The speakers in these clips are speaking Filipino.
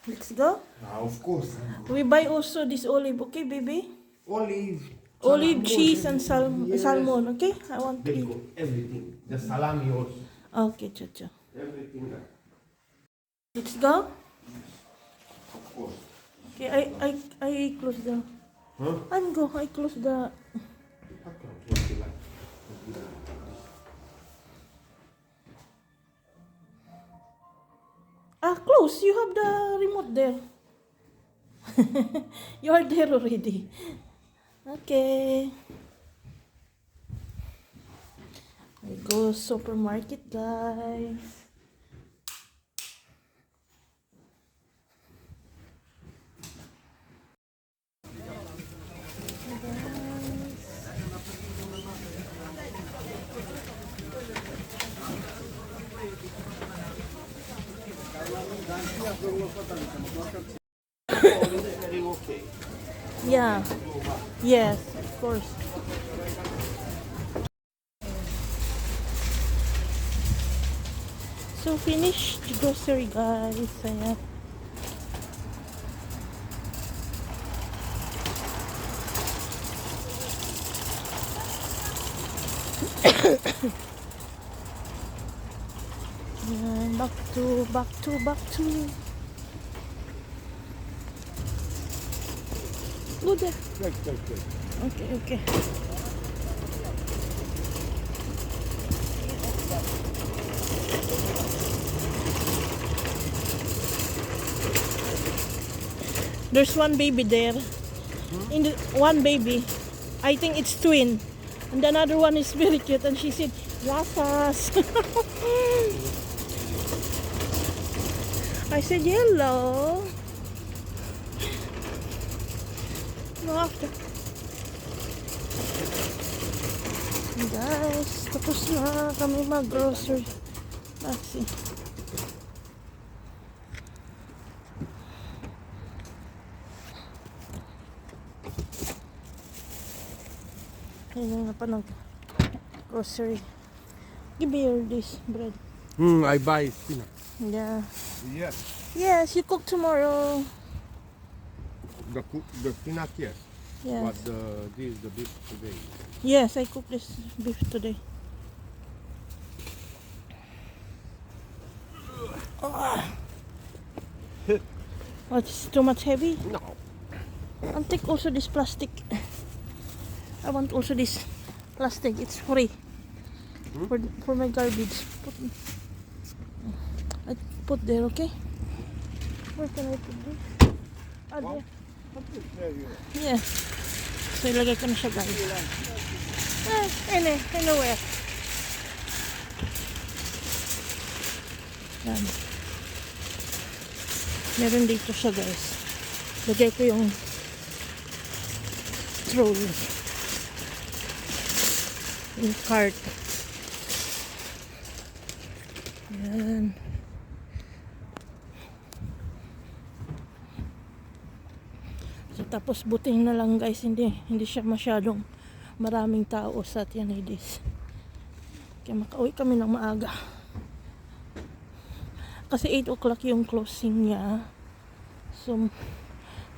Let's go. Of course. We buy also this olive, okay, baby? Olive. Olive, salami cheese, and also. Yes. salmon, okay? I want to Very eat. good. Everything. The salami also. Okay, chacha. Everything. Let's go. Of course. Okay, I close the. Huh? I'm go. I close the. Okay. Close. You have the remote there. You are there already. Okay. We go supermarket, guys. Very okay. Yeah. Yes, of course. So finished grocery, guys. Ayan. Ayan, back to. Go there. Good. Okay. There's one baby there. One baby. I think it's twin. And another one is very cute. And she said, Gracias. I said, hello. No, after. Guys, tapos na kami mag-grocery. Let's see. Ayun na pa ng grocery. Give me this bread. I buy spinach. Yeah. Yes. Yes, you cook tomorrow. The spinach, yes. Yes. But this is the beef today. Yes, I cook this beef today. It's too much heavy. No. I'll take also this plastic. I want also this plastic. It's free for my garbage. I put there, okay? Where can I put this? There. Yeah. So ilagay ko na siya, guys. Anywhere. Yan. Meron dito siya, guys. Lagay ko yung trolley. Yung cart. Yan. So, tapos buting na lang, guys. Hindi siya masyadong maraming tao sa Tianidis. Kaya makauwi kami ng maaga. Kasi 8 o'clock yung closing niya. So,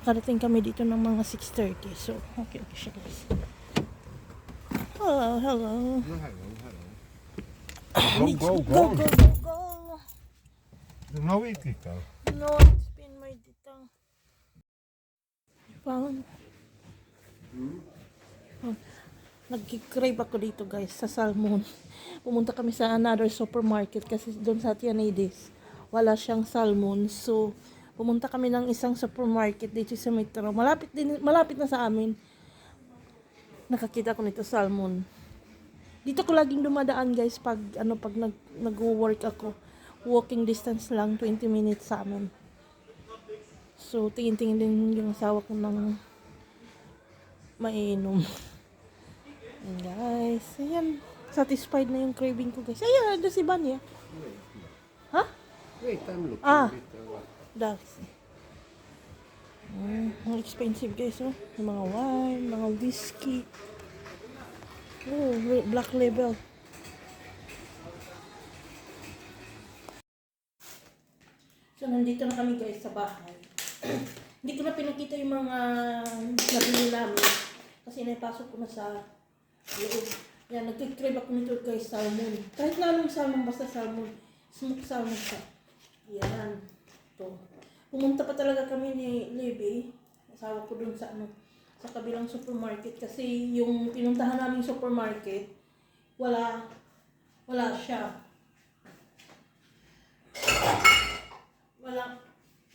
karating kami dito ng mga 6:30. So, okay siya, guys. Hello. Hello. Go. No way, Tita. No, it's been my tita. Found. Oh, nag-crave ako dito, guys, sa salmon. Pumunta kami sa another supermarket kasi doon sa Tianidis wala siyang salmon. So, pumunta kami ng isang supermarket dito sa Metro. Malapit na sa amin. Nakakita ko nito salmon. Dito ko laging dumadaan, guys, pag nag-work ako. Walking distance lang, 20 minutes sa amin. So, tingin-tingin din yung asawa ko ng mainom. And guys, ayan. Satisfied na yung craving ko, guys. Ayan, ito si Banya. Ha? Wait, I'm looking. That's ang expensive, guys, oh. Yung mga wine, mga whiskey. Oh, Black Label. So, nandito na kami, guys, sa bahay. Hindi ko na pinakita yung mga nabili namin. Kasi naipasok ko na sa loob. Yan, nagkikrave ako nito guys, salmon. Kahit na anong salmon, basta salmon. Smoked salmon siya. Yan. Ito. Pumunta pa talaga kami ni Libby. Asawa ko dun sa sa kabilang supermarket. Kasi yung pinuntahan namin supermarket, wala siya.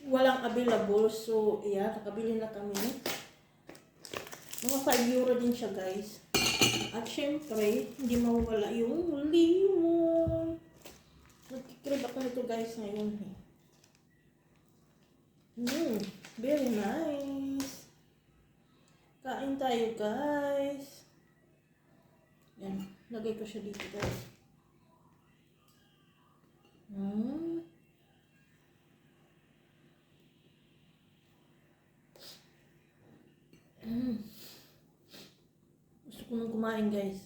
Walang available. So, yeah, nakabili na kami. Mga 5 euro din siya, guys. At syempre, hindi mawala yung limon. Nagkikrib ako nito, guys, ngayon. Very nice. Kain tayo, guys. Yan, lagay ko siya dito, guys. Gusto ko nang kumain, guys.